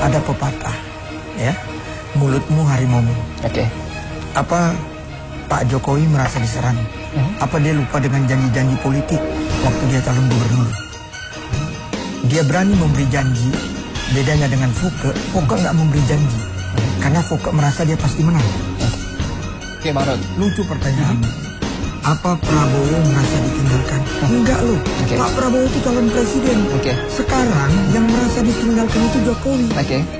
Ada pepatah, ya, mulutmu harimaumu. Oke. Apa Pak Jokowi merasa diserang? Apa dia lupa dengan janji-janji politik waktu dia calon gubernur? Dia berani memberi janji. Bedanya dengan Foke nggak memberi janji. Karena Foke merasa dia pasti menang. Oke, Bang Rod. Lucu pertanyaan. Apa Prabowo merasa ditinggalkan? Enggak loh. Pak Prabowo itu calon presiden. Sekarang yang merasa ditinggalkan itu Jokowi.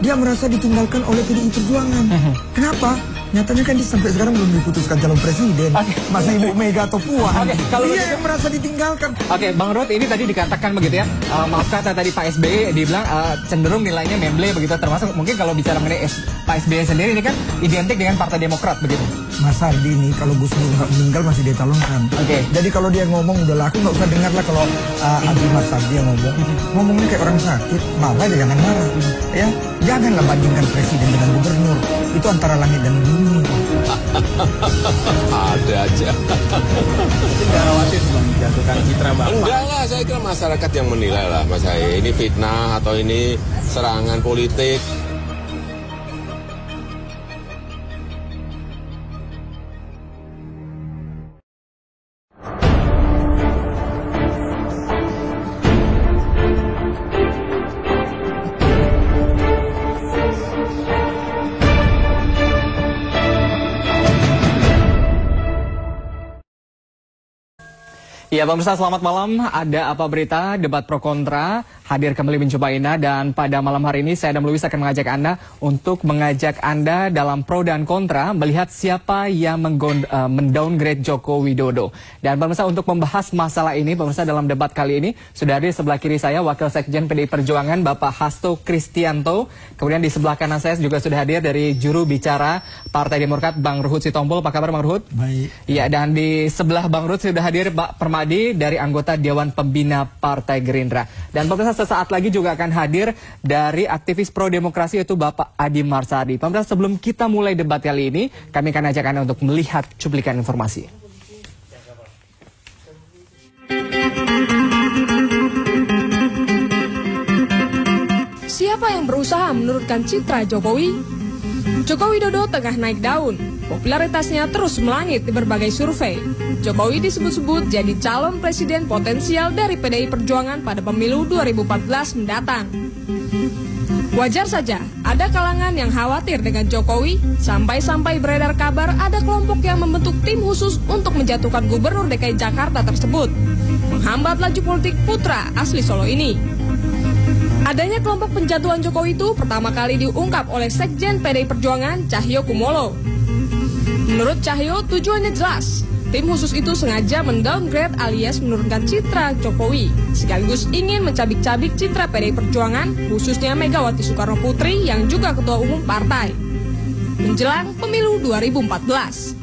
Dia merasa ditinggalkan oleh PDI Perjuangan. Kenapa? Nyatanya kan dia sampai sekarang belum diputuskan calon presiden. Masih Ibu Mega atau Puan. Kalau dia yang merasa ditinggalkan. Bang Rod, ini tadi dikatakan begitu ya. Maaf kata tadi Pak SBY dibilang cenderung nilainya memble begitu. Termasuk mungkin kalau bicara mengenai Pak SBY sendiri ini kan identik dengan Partai Demokrat begitu. Mas Ardi ini kalau Gus Dur nggak meninggal masih dicalonkan. Jadi kalau dia ngomong udahlah, aku nggak usah dengar lah kalau Mas Ardi yang ngomongnya kayak orang sakit. Malah jangan marah. Ya, janganlah bandingkan presiden dengan gubernur. Itu antara langit dan bumi. Ada aja. Tidak khawatir menjatuhkan citra Bapak. Enggak lah, saya kira masyarakat yang menilai lah Mas saya. Ini fitnah atau ini serangan politik. Ya, pemirsa, selamat malam. Ada apa berita debat pro kontra hadir kembali mencoba Ina, dan pada malam hari ini saya Adam Lewis akan mengajak Anda untuk mengajak Anda dalam pro dan kontra melihat siapa yang mendowngrade Joko Widodo. Dan pemirsa, untuk membahas masalah ini, pemirsa, dalam debat kali ini sudah hadir sebelah kiri saya Wakil Sekjen PDI Perjuangan Bapak Hasto Kristianto. Kemudian di sebelah kanan saya juga sudah hadir dari juru bicara Partai Demokrat Bang Ruhut Sitompul. Apa kabar Bang Ruhut? Baik. Ya, dan di sebelah Bang Ruhut sudah hadir Pak Permadi dari anggota Dewan Pembina Partai Gerindra. Dan pemirsa, sesaat lagi juga akan hadir dari aktivis pro demokrasi yaitu Bapak Adi Marsadi. Pemirsa, sebelum kita mulai debat kali ini, kami akan ajak Anda untuk melihat cuplikan informasi. Siapa yang berusaha menurunkan citra Jokowi? Joko Widodo tengah naik daun. Popularitasnya terus melangit di berbagai survei. Jokowi disebut-sebut jadi calon presiden potensial dari PDI Perjuangan pada pemilu 2014 mendatang. Wajar saja, ada kalangan yang khawatir dengan Jokowi, sampai-sampai beredar kabar ada kelompok yang membentuk tim khusus untuk menjatuhkan Gubernur DKI Jakarta tersebut, menghambat laju politik putra asli Solo ini. Adanya kelompok penjatuhan Jokowi itu pertama kali diungkap oleh Sekjen PDI Perjuangan Cahyo Kumolo. Menurut Cahyo, tujuannya jelas. Tim khusus itu sengaja mendowngrade alias menurunkan citra Jokowi, sekaligus ingin mencabik-cabik citra PDI Perjuangan, khususnya Megawati Soekarno Putri yang juga ketua umum partai. Menjelang pemilu 2014.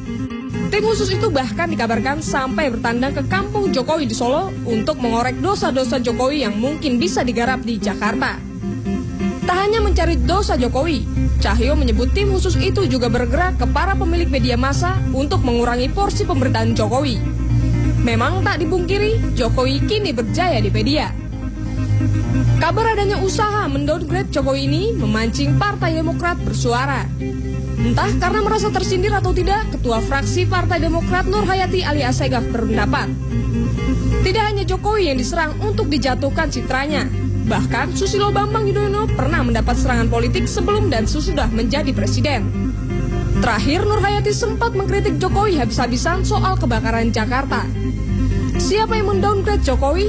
Tim khusus itu bahkan dikabarkan sampai bertandang ke kampung Jokowi di Solo untuk mengorek dosa-dosa Jokowi yang mungkin bisa digarap di Jakarta. Tak hanya mencari dosa Jokowi, Cahyo menyebut tim khusus itu juga bergerak ke para pemilik media massa untuk mengurangi porsi pemberitaan Jokowi. Memang tak dipungkiri, Jokowi kini berjaya di media. Kabar adanya usaha mendowngrade Jokowi ini memancing Partai Demokrat bersuara. Entah karena merasa tersindir atau tidak, Ketua Fraksi Partai Demokrat Nur Hayati alias Segaf berpendapat. Tidak hanya Jokowi yang diserang untuk dijatuhkan citranya. Bahkan Susilo Bambang Yudhoyono pernah mendapat serangan politik sebelum dan sesudah menjadi presiden. Terakhir, Nur Hayati sempat mengkritik Jokowi habis-habisan soal kebakaran Jakarta. Siapa yang mendowngrade Jokowi?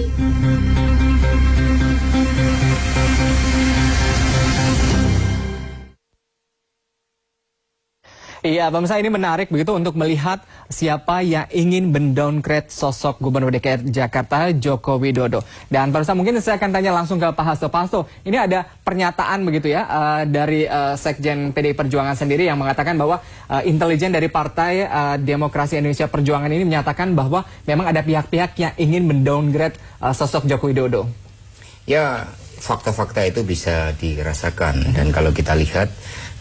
Iya, pemirsa, ini menarik begitu untuk melihat siapa yang ingin mendowngrade sosok Gubernur DKI Jakarta Joko Widodo. Dan pemirsa, mungkin saya akan tanya langsung ke Pak Hasto. Pak Hasto, ini ada pernyataan begitu ya dari Sekjen PDI Perjuangan sendiri yang mengatakan bahwa intelijen dari Partai Demokrasi Indonesia Perjuangan ini menyatakan bahwa memang ada pihak-pihak yang ingin mendowngrade sosok Joko Widodo. Ya, fakta-fakta itu bisa dirasakan, dan kalau kita lihat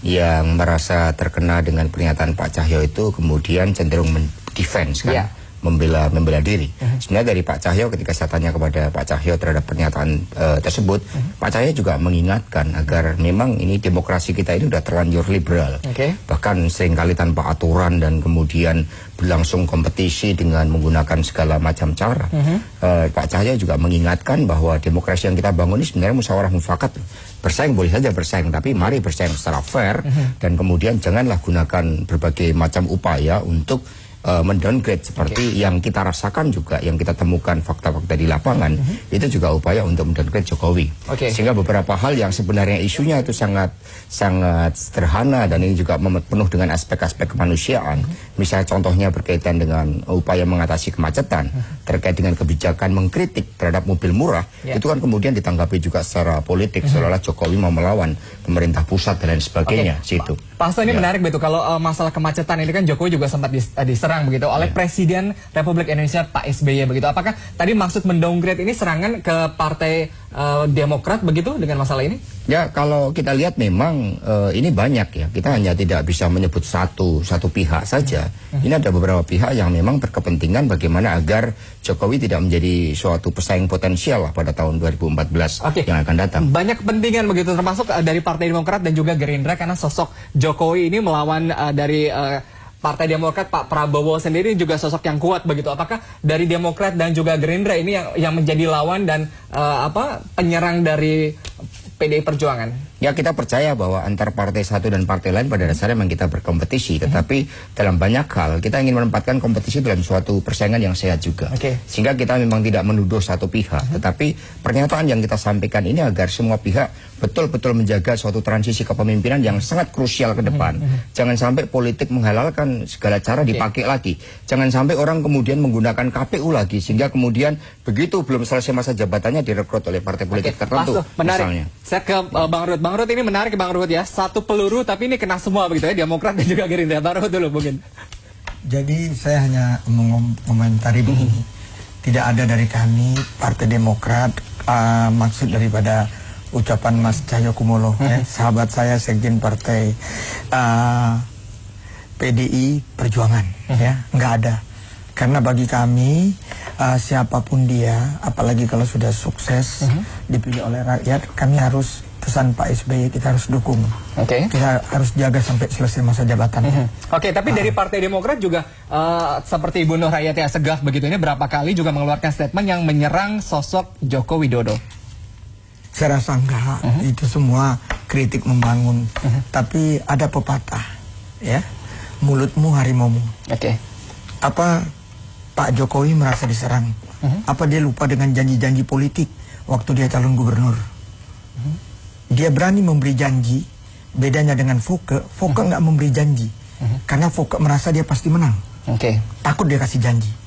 yang merasa terkena dengan pernyataan Pak Cahyo itu kemudian cenderung mendefense kan, membela diri. Sebenarnya dari Pak Cahyo, ketika saya tanya kepada Pak Cahyo terhadap pernyataan tersebut, Pak Cahyo juga mengingatkan agar memang ini demokrasi kita ini sudah terlanjur liberal. Bahkan seringkali tanpa aturan dan kemudian berlangsung kompetisi dengan menggunakan segala macam cara. Pak Cahyo juga mengingatkan bahwa demokrasi yang kita bangun ini sebenarnya musyawarah mufakat. Bersaing boleh saja bersaing, tapi mari bersaing secara fair dan kemudian janganlah gunakan berbagai macam upaya untuk mendowngrade seperti yang kita rasakan juga, yang kita temukan fakta-fakta di lapangan, itu juga upaya untuk mendowngrade Jokowi. Sehingga beberapa hal yang sebenarnya isunya itu sangat sederhana dan ini juga penuh dengan aspek-aspek kemanusiaan. Misalnya contohnya berkaitan dengan upaya mengatasi kemacetan, terkait dengan kebijakan mengkritik terhadap mobil murah, itu kan kemudian ditanggapi juga secara politik, seolah-olah Jokowi mau melawan pemerintah pusat dan lain sebagainya. Situ. Pak Hasto, ini menarik betul, kalau masalah kemacetan ini kan Jokowi juga sempat diserang begitu oleh Presiden Republik Indonesia Pak SBY begitu. Apakah tadi maksud mendowngrade ini serangan ke Partai Demokrat begitu dengan masalah ini? Ya, kalau kita lihat memang ini banyak ya. Kita hanya tidak bisa menyebut satu pihak saja. Ini ada beberapa pihak yang memang berkepentingan bagaimana agar Jokowi tidak menjadi suatu pesaing potensial lah pada tahun 2014 yang akan datang. Banyak kepentingan begitu, termasuk dari Partai Demokrat dan juga Gerindra, karena sosok Jokowi ini melawan dari Partai Demokrat, Pak Prabowo sendiri juga sosok yang kuat begitu. Apakah dari Demokrat dan juga Gerindra ini yang menjadi lawan dan penyerang dari PDI Perjuangan? Ya, kita percaya bahwa antar partai satu dan partai lain pada dasarnya memang kita berkompetisi, tetapi dalam banyak hal kita ingin menempatkan kompetisi dalam suatu persaingan yang sehat juga. Sehingga kita memang tidak menuduh satu pihak, tetapi pernyataan yang kita sampaikan ini agar semua pihak betul-betul menjaga suatu transisi kepemimpinan yang sangat krusial ke depan. Jangan sampai politik menghalalkan segala cara dipakai lagi. Jangan sampai orang kemudian menggunakan KPU lagi, sehingga kemudian begitu belum selesai masa jabatannya direkrut oleh partai politik tertentu. Menarik. Misalnya. Saya ke Bang Ruhut. Bang Ruhut, ini menarik Bang Ruhut ya. Satu peluru tapi ini kena semua begitu ya, Demokrat dan juga Gerindra. Bang Ruhut dulu mungkin. Jadi saya hanya mengomentari begini. Tidak ada dari kami Partai Demokrat maksud daripada ucapan Mas Cahyokumolo, sahabat saya sekjen Partai PDI Perjuangan, ya, nggak ada. Karena bagi kami siapapun dia, apalagi kalau sudah sukses dipilih oleh rakyat, kami harus, pesan Pak SBY, kita harus dukung. Kita harus jaga sampai selesai masa jabatan. Tapi dari Partai Demokrat juga seperti Ibu Nur Hayati Assegaf begitu, ini berapa kali juga mengeluarkan statement yang menyerang sosok Joko Widodo. Saya rasa enggak, itu semua kritik membangun. Tapi ada pepatah, ya, mulutmu harimaumu. Apa Pak Jokowi merasa diserang? Apa dia lupa dengan janji-janji politik waktu dia calon gubernur? Dia berani memberi janji, bedanya dengan Foke nggak memberi janji. Karena Foke merasa dia pasti menang. Takut dia kasih janji.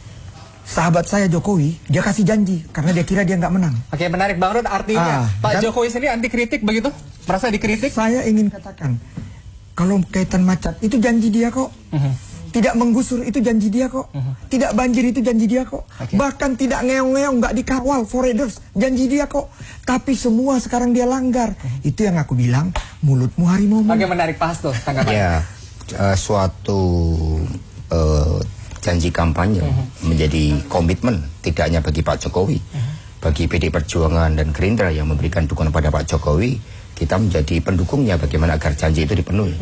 Sahabat saya Jokowi, dia kasih janji karena dia kira dia nggak menang. Menarik Bang Ruhut, artinya Pak Jokowi sendiri anti kritik begitu? Merasa dikritik? Saya ingin katakan, kalau kaitan macet itu janji dia kok. Tidak menggusur itu janji dia kok. Tidak banjir itu janji dia kok. Bahkan tidak ngeong-ngeong, nggak dikawal foreigners, janji dia kok. Tapi semua sekarang dia langgar. Itu yang aku bilang, mulutmu harimaumu. Menarik Pak Hasto, tanggapan. Ya, suatu janji kampanye menjadi komitmen tidak hanya bagi Pak Jokowi, bagi PDI Perjuangan dan Gerindra yang memberikan dukungan pada Pak Jokowi. Kita menjadi pendukungnya bagaimana agar janji itu dipenuhi.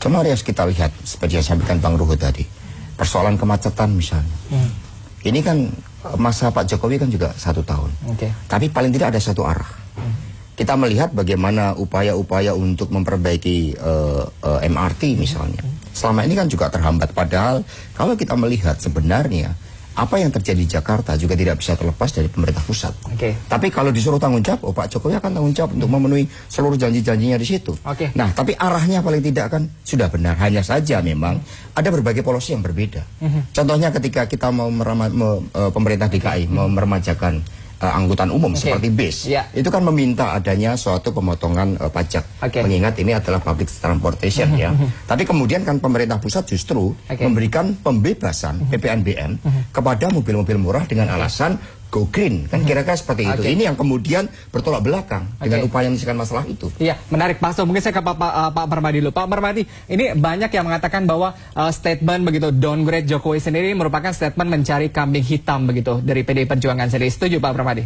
Cuma harus kita lihat seperti yang sampaikan Bang Ruhut tadi, persoalan kemacetan misalnya. Ini kan masa Pak Jokowi kan juga 1 tahun, tapi paling tidak ada satu arah. Kita melihat bagaimana upaya-upaya untuk memperbaiki MRT misalnya. Selama ini kan juga terhambat. Padahal kalau kita melihat sebenarnya apa yang terjadi di Jakarta juga tidak bisa terlepas dari pemerintah pusat. Tapi kalau disuruh tanggung jawab, Pak Jokowi akan tanggung jawab untuk memenuhi seluruh janji-janjinya di situ. Nah, tapi arahnya paling tidak kan sudah benar. Hanya saja memang ada berbagai policy yang berbeda. Contohnya ketika kita mau pemerintah DKI mau meremajakan angkutan umum seperti bis, itu kan meminta adanya suatu pemotongan pajak, mengingat ini adalah public transportation ya. Tapi kemudian kan pemerintah pusat justru memberikan pembebasan PPNBM kepada mobil-mobil murah dengan alasan go green, kan kira-kira seperti itu. Ini yang kemudian bertolak belakang dengan upaya menyelesaikan masalah itu. Iya, menarik Pak. So, mungkin saya ke Pak Permadi dulu. Pak Permadi, ini banyak yang mengatakan bahwa statement begitu downgrade Jokowi sendiri merupakan statement mencari kambing hitam begitu dari PDI Perjuangan sendiri. Setuju Pak Permadi?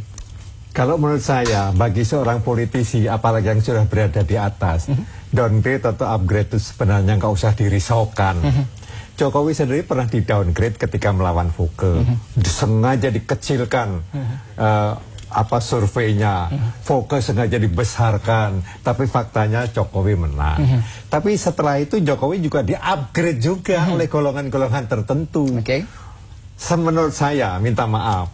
Kalau menurut saya, bagi seorang politisi, apalagi yang sudah berada di atas, downgrade atau upgrade itu sebenarnya nggak usah dirisaukan. Jokowi sendiri pernah di downgrade ketika melawan Voke, sengaja dikecilkan surveinya, Voke sengaja dibesarkan, tapi faktanya Jokowi menang. Tapi setelah itu Jokowi juga di-upgrade juga oleh golongan-golongan tertentu. Menurut saya, minta maaf,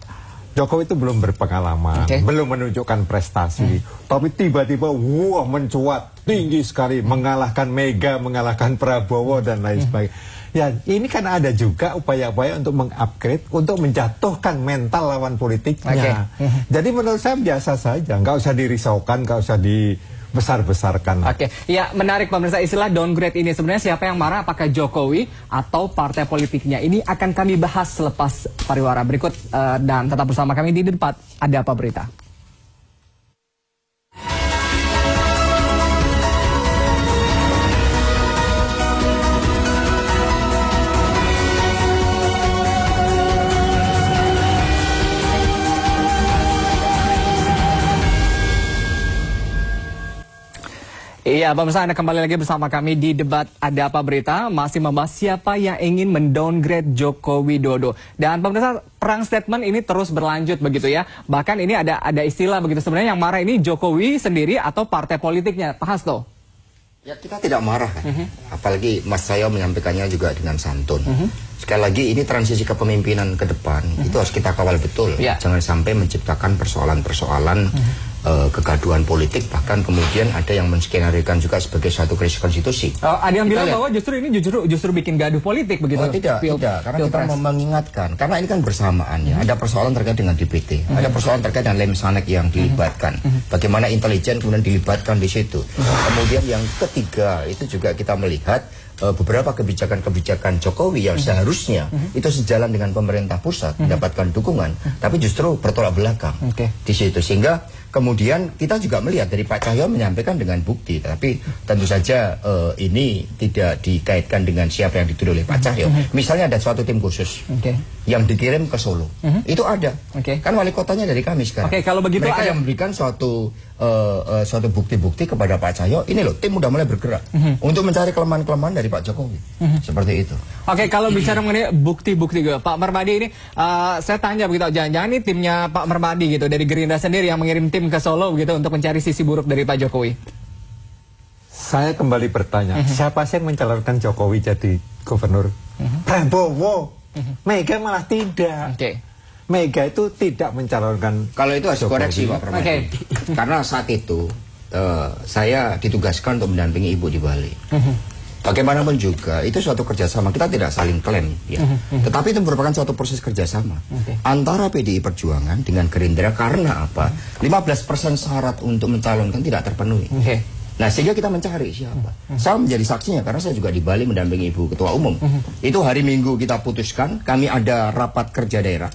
Jokowi itu belum berpengalaman, belum menunjukkan prestasi, tapi tiba-tiba wah mencuat tinggi sekali, mengalahkan Mega, mengalahkan Prabowo dan lain sebagainya. Ya, ini kan ada juga upaya-upaya untuk mengupgrade, untuk menjatuhkan mental lawan politiknya. Jadi menurut saya biasa saja, nggak usah dirisaukan, nggak usah dibesar-besarkan. Ya menarik pemirsa, istilah downgrade ini sebenarnya siapa yang marah, apakah Jokowi atau partai politiknya? Ini akan kami bahas selepas pariwara berikut dan tetap bersama kami di Debat Ada Apa Berita. Iya, pemirsa, Anda kembali lagi bersama kami di Debat Ada Apa Berita, masih membahas siapa yang ingin mendowngrade Joko Widodo. Dan pemirsa, perang statement ini terus berlanjut begitu ya. Bahkan ini ada istilah begitu, sebenarnya yang marah ini Jokowi sendiri atau partai politiknya, Pak Hasto? Ya, kita tidak marah kan. Apalagi Mas Sayo menyampaikannya juga dengan santun. Sekali lagi, ini transisi kepemimpinan ke depan, itu harus kita kawal betul. Jangan sampai menciptakan persoalan-persoalan kegaduhan politik, bahkan kemudian ada yang menskenarikan juga sebagai suatu krisis konstitusi. Ada yang bilang bahwa justru ini justru bikin gaduh politik begitu. Tidak, karena kita mau mengingatkan, karena ini kan bersamaan ya. Ada persoalan terkait dengan DPT, ada persoalan terkait dengan Lemsanek yang dilibatkan, bagaimana intelijen kemudian dilibatkan di situ. Kemudian yang ketiga itu juga kita melihat beberapa kebijakan-kebijakan Jokowi yang seharusnya itu sejalan dengan pemerintah pusat mendapatkan dukungan, tapi justru bertolak belakang di situ. Sehingga kemudian kita juga melihat dari Pak Cahyo menyampaikan dengan bukti, tapi tentu saja ini tidak dikaitkan dengan siapa yang dituduh oleh Pak Cahyo. Misalnya ada suatu tim khusus yang dikirim ke Solo, itu ada. Kan wali kotanya dari kami sekarang. Kalau begitu mereka yang memberikan suatu bukti-bukti kepada Pak Cahyo. Ini loh, tim udah mulai bergerak untuk mencari kelemahan-kelemahan dari Pak Jokowi. Seperti itu. Kalau bicara mengenai bukti-bukti gitu, Pak Permadi ini saya tanya begitu, jangan-jangan ini timnya Pak Permadi gitu dari Gerindra sendiri yang mengirim tim ke Solo gitu untuk mencari sisi buruk dari Pak Jokowi. Saya kembali bertanya, siapa sih yang mencalonkan Jokowi jadi gubernur? Prabowo. Mega malah tidak. Mega itu tidak mencalonkan. Kalau itu harus koreksi Pak Permadi. Karena saat itu saya ditugaskan untuk mendampingi Ibu di Bali. Bagaimanapun juga itu suatu kerjasama, kita tidak saling klaim ya. Tetapi itu merupakan suatu proses kerjasama antara PDI Perjuangan dengan Gerindra. Karena apa? 15% syarat untuk mencalonkan tidak terpenuhi. Nah, sehingga kita mencari siapa. Saya menjadi saksinya karena saya juga di Bali mendampingi Ibu Ketua Umum. Itu hari Minggu kita putuskan, kami ada rapat kerja daerah.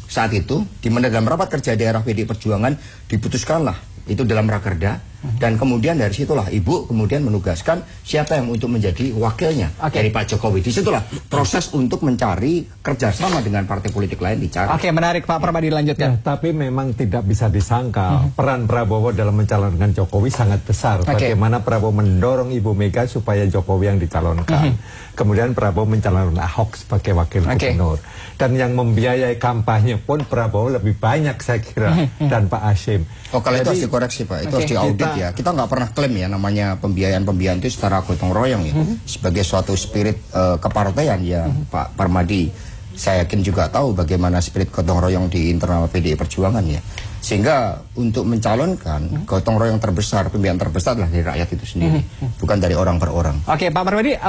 Saat itu, di mana dalam rapat kerja daerah PDI Perjuangan diputuskanlah itu dalam rakerda, dan kemudian dari situlah Ibu kemudian menugaskan siapa yang untuk menjadi wakilnya dari Pak Jokowi. Disitulah proses untuk mencari kerjasama dengan partai politik lain dicari. Menarik Pak Permadi, dilanjutkan. Tapi memang tidak bisa disangka peran Prabowo dalam mencalonkan Jokowi sangat besar. Bagaimana Prabowo mendorong Ibu Mega supaya Jokowi yang dicalonkan. Kemudian Prabowo mencalonkan Ahok sebagai wakil gubernur. Dan yang membiayai kampanye pun Prabowo lebih banyak saya kira dan Pak Hashim. Kalau itu harus dikoreksi Pak, itu harus diaudit ya. Kita nggak pernah klaim ya namanya pembiayaan itu secara gotong royong ya. Sebagai suatu spirit kepartaian ya Pak Permadi. Saya yakin juga tahu bagaimana spirit gotong royong di internal PDI Perjuangan ya. Sehingga untuk mencalonkan gotong royong terbesar, pembiayaan terbesar adalah dari rakyat itu sendiri, bukan dari orang per orang. Pak Permadi,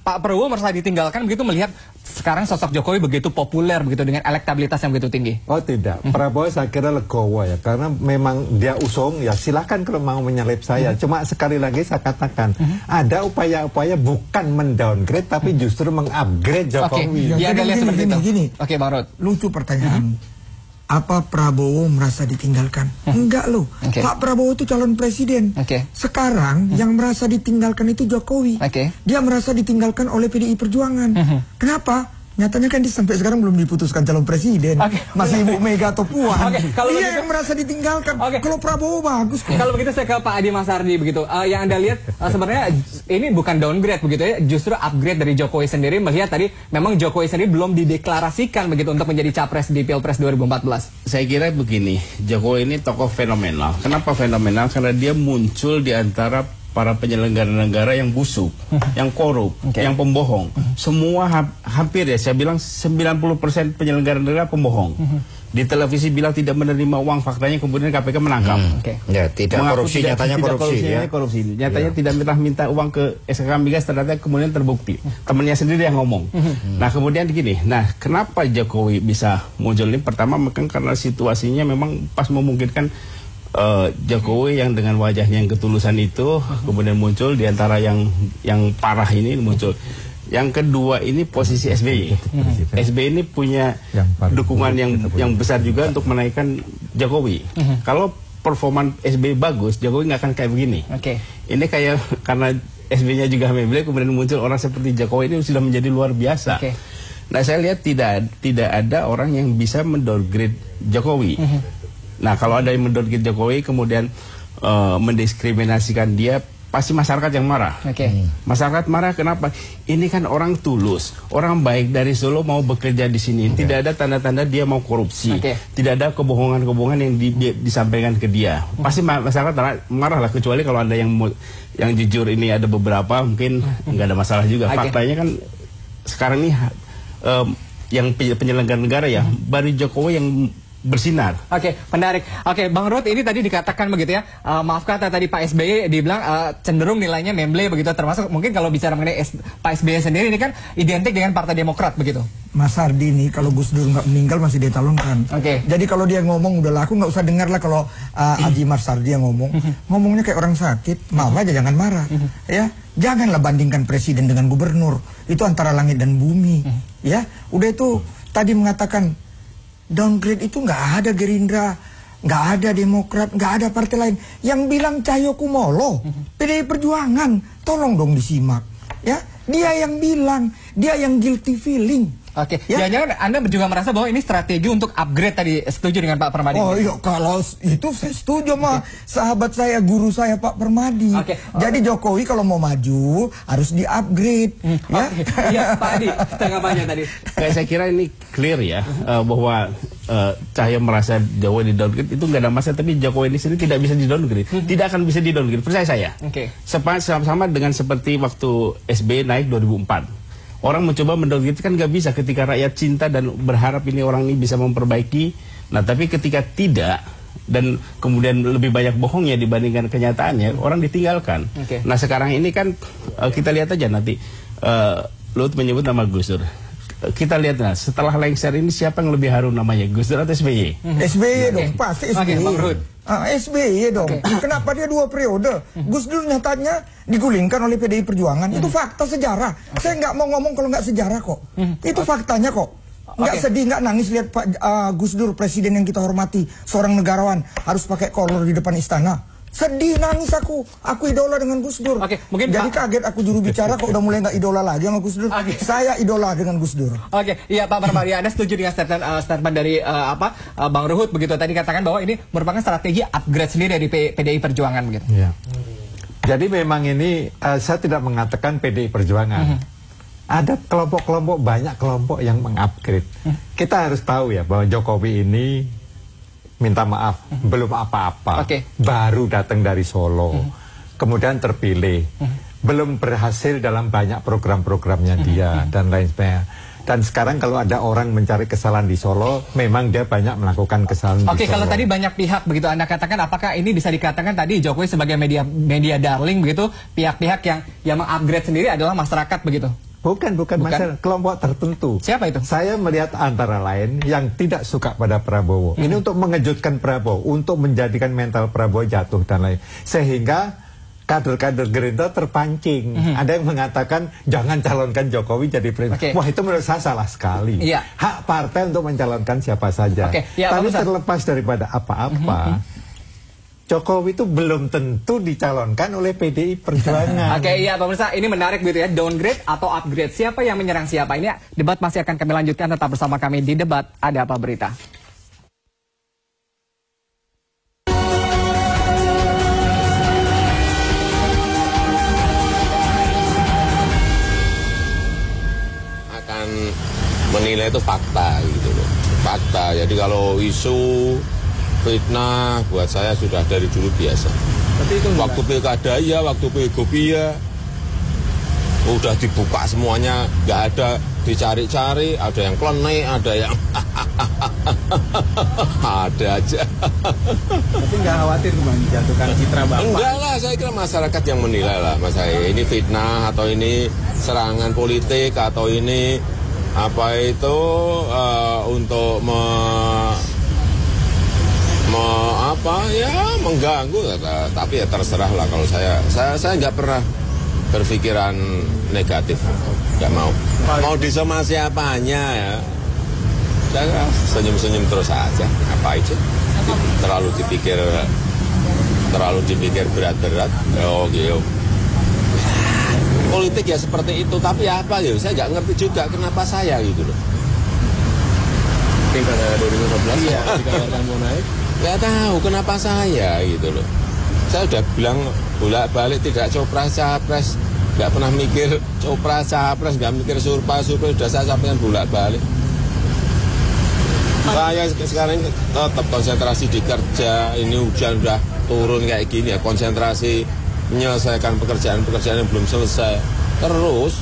Pak Prabowo merasa ditinggalkan begitu melihat sekarang sosok Jokowi begitu populer begitu dengan elektabilitas yang begitu tinggi? Oh tidak, Prabowo saya kira legowo ya, karena memang dia usung ya silakan kalau mau menyalip saya. Cuma sekali lagi saya katakan ada upaya-upaya bukan mendowngrade tapi justru mengupgrade Jokowi. Ya, Ada lihat seperti itu. Gini. Bang Rod. Lucu pertanyaan. Apa Prabowo merasa ditinggalkan? Enggak loh. Pak Prabowo itu calon presiden. Sekarang yang merasa ditinggalkan itu Jokowi. Dia merasa ditinggalkan oleh PDI Perjuangan. Kenapa? Nyatanya kan sampai sekarang belum diputuskan calon presiden. Masih Ibu Mega atau Puan. Dia yang merasa ditinggalkan. Kalau Prabowo bagus kok. Kalau begitu saya ke Pak Adi Masardi begitu. Yang Anda lihat sebenarnya ini bukan downgrade begitu ya, justru upgrade dari Jokowi sendiri, melihat tadi memang Jokowi sendiri belum dideklarasikan begitu untuk menjadi capres di Pilpres 2014. Saya kira begini, Jokowi ini tokoh fenomenal. Kenapa fenomenal? Karena dia muncul di antara para penyelenggara negara yang busuk, yang korup, yang pembohong. Semua hampir ya, saya bilang 90% penyelenggara negara pembohong. Di televisi bilang tidak menerima uang, faktanya kemudian KPK menangkap. Ya, tidak korupsi, nyatanya korupsi. Nyatanya tidak minta uang ke SKK Migas, ternyata kemudian terbukti. Temannya sendiri yang ngomong. Nah, kemudian gini, kenapa Jokowi bisa muncul ini? Pertama, karena situasinya memang pas memungkinkan Jokowi yang dengan wajahnya yang ketulusan itu kemudian muncul di antara yang parah ini muncul. Yang kedua ini posisi SBY. SBY ini punya dukungan yang besar juga untuk menaikkan Jokowi. Kalau performa SBY bagus, Jokowi nggak akan kayak begini. Ini kayak karena SBY-nya juga memilih, kemudian muncul orang seperti Jokowi ini sudah menjadi luar biasa. Nah, saya lihat tidak ada orang yang bisa mendowngrade Jokowi. Nah, kalau ada yang mendowngrade Jokowi kemudian mendiskriminasikan dia, pasti masyarakat yang marah. Masyarakat marah kenapa? Ini kan orang tulus, orang baik dari Solo mau bekerja di sini. Tidak ada tanda-tanda dia mau korupsi. Tidak ada kebohongan-kebohongan yang disampaikan ke dia. Pasti masyarakat marah lah, kecuali kalau ada yang jujur ini ada beberapa, mungkin nggak ada masalah juga. Faktanya kan sekarang ini yang penyelenggara negara ya, baru Jokowi yang bersinar. Menarik. Bang Ruhut, ini tadi dikatakan begitu ya, maaf kata tadi Pak SBY dibilang cenderung nilainya memble begitu, termasuk mungkin kalau bicara mengenai Pak SBY sendiri ini kan identik dengan Partai Demokrat begitu. Mas Ardi nih, kalau Gus Dur nggak meninggal masih ditalonkan. Jadi kalau dia ngomong udah laku, nggak usah dengar lah kalau Haji Mas Ardi yang ngomongnya kayak orang sakit. Maaf aja, jangan marah. Ya, janganlah bandingkan presiden dengan gubernur. Itu antara langit dan bumi. Ya, udah itu tadi mengatakan downgrade itu nggak ada Gerindra, nggak ada Demokrat, nggak ada partai lain. Yang bilang Cahyokumolo, PDI Perjuangan, tolong dong disimak. Ya, dia yang bilang, dia yang guilty feeling. Jangan-jangan Anda juga merasa bahwa ini strategi untuk upgrade tadi, setuju dengan Pak Permadi? Oh iya, kalau itu saya setuju sama sahabat saya, guru saya Pak Permadi. Jadi Jokowi kalau mau maju harus di-upgrade. Iya, Pak Adi, tanggapannya tadi. Saya kira ini clear ya, bahwa Cahyo merasa Jokowi di-downgrade itu nggak ada masalah, tapi Jokowi ini sendiri tidak bisa di-downgrade. Tidak akan bisa di-downgrade, percaya saya. Sama dengan seperti waktu SBY naik 2004. Orang mencoba mendowngrade kan nggak bisa ketika rakyat cinta dan berharap ini orang ini bisa memperbaiki. Nah, tapi ketika tidak dan kemudian lebih banyak bohongnya dibandingkan kenyataannya, orang ditinggalkan. Nah, sekarang ini kan kita lihat aja nanti Luhut menyebut nama Gus Dur. Kita lihat setelah lengser ini siapa yang lebih harum namanya, Gus Dur atau SBY? SBY dong, pasti SBY. SBY dong. Kenapa dia 2 periode? Gus Dur nyatanya digulingkan oleh PDI Perjuangan. Itu fakta sejarah. Saya nggak mau ngomong kalau nggak sejarah kok. Itu faktanya kok. Nggak sedih, nggak nangis lihat Pak Gus Dur, presiden yang kita hormati, seorang negarawan harus pakai kolor di depan istana. Sedih, nangis aku idola dengan Gus Dur. Mungkin jadi kaget aku juru bicara kok udah mulai nggak idola lagi sama Gus Dur. Saya idola dengan Gus Dur. Iya Pak Permadi, Anda setuju dengan statement dari Bang Ruhut begitu tadi, katakan bahwa ini merupakan strategi upgrade sendiri dari PDI Perjuangan begitu. Jadi memang ini saya tidak mengatakan PDI Perjuangan. Ada kelompok-kelompok, banyak kelompok yang mengupgrade. Kita harus tahu ya bahwa Jokowi ini minta maaf, belum apa-apa, baru datang dari Solo, kemudian terpilih, belum berhasil dalam banyak program-programnya dia, dan lain sebagainya. Dan sekarang kalau ada orang mencari kesalahan di Solo, memang dia banyak melakukan kesalahan di Solo. Kalau tadi banyak pihak begitu Anda katakan, apakah ini bisa dikatakan tadi Jokowi sebagai media darling begitu, pihak-pihak yang mengupgrade sendiri adalah masyarakat begitu? Bukan masalah kelompok tertentu. Siapa itu? Saya melihat antara lain yang tidak suka pada Prabowo. Ini untuk mengejutkan Prabowo, untuk menjadikan mental Prabowo jatuh dan lain. Sehingga kader-kader Gerindra terpancing. Ada yang mengatakan jangan calonkan Jokowi jadi presiden. Wah, itu menurut saya salah sekali. Hak partai untuk mencalonkan siapa saja. Tapi terlepas daripada apa-apa, Jokowi itu belum tentu dicalonkan oleh PDI Perjuangan. Iya pemirsa, ini menarik gitu ya, downgrade atau upgrade, siapa yang menyerang siapa? Ini debat masih akan kami lanjutkan, tetap bersama kami di Debat Ada Apa Berita. Akan menilai itu fakta gitu loh, fakta. Jadi kalau isu fitnah buat saya sudah dari dulu biasa. Waktu pilkada ya, waktu pilgub ya, udah dibuka semuanya, nggak ada dicari-cari, ada yang klenek, ada yang ada aja. Tapi nggak khawatir Bang jatuhkan citra Bapak? Enggak lah, saya kira masyarakat yang menilai lah Mas saya. Ini fitnah atau ini serangan politik atau ini apa itu untuk mengganggu, tapi ya terserah lah. Kalau saya nggak pernah berpikiran negatif, nggak mau disomasi apanya ya, saya senyum-senyum terus aja, apa aja, terlalu dipikir berat-berat, gitu. Politik ya seperti itu, tapi apa ya, saya nggak ngerti juga kenapa saya gitu loh. Mungkin pada 2015 ya, dikabarkan mau naik. Nggak tahu kenapa saya gitu loh. Saya udah bilang bolak-balik tidak copras-capres, nggak pernah mikir copras-capres, nggak mikir surpa-surpa, udah saya sampaikan bolak-balik. Saya sekarang tetap konsentrasi di kerja, ini hujan udah turun kayak gini ya, konsentrasi menyelesaikan pekerjaan-pekerjaan yang belum selesai terus,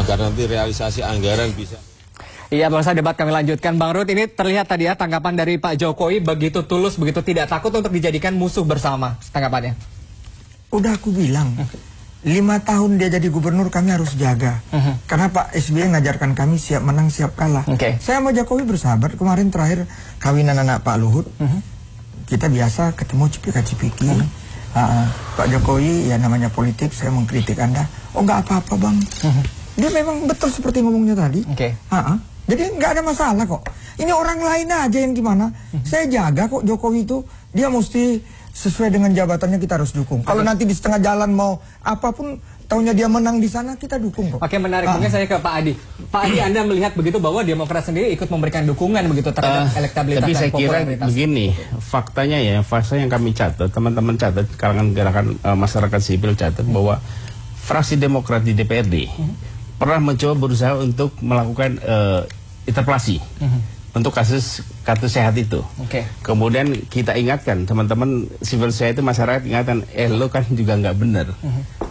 agar nanti realisasi anggaran bisa. Iya, pemirsa, debat kami lanjutkan. Bang Ruth, ini terlihat tadi ya tanggapan dari Pak Jokowi begitu tulus, begitu tidak takut untuk dijadikan musuh bersama. Tanggapannya? Udah aku bilang, 5 tahun dia jadi gubernur kami harus jaga. Karena Pak SBY ngajarkan kami siap menang, siap kalah. Saya sama Jokowi bersahabat. Kemarin terakhir kawinan anak Pak Luhut, kita biasa ketemu cipika-cipiki. Pak Jokowi, ya namanya politik, saya mengkritik Anda. Oh, nggak apa-apa Bang. Dia memang betul seperti ngomongnya tadi. Jadi nggak ada masalah kok. Ini orang lain aja yang gimana. Saya jaga kok Jokowi itu. Dia mesti sesuai dengan jabatannya, kita harus dukung. Kalau nanti di setengah jalan mau apapun, taunya dia menang di sana, kita dukung kok. Oke, menarik. Mungkin saya ke Pak Adi. Pak Adi, Anda melihat begitu bahwa Demokrat sendiri ikut memberikan dukungan begitu terhadap elektabilitas tapi saya dan kira popularitas. begini, faktanya ya, fakta yang kami catat, teman-teman catat, kalangan gerakan masyarakat sipil catat bahwa fraksi Demokrat di DPRD pernah mencoba berusaha untuk melakukan interpelasi untuk kasus kartu sehat itu. Kemudian kita ingatkan teman-teman civil society, masyarakat ingatkan, lo kan juga nggak benar.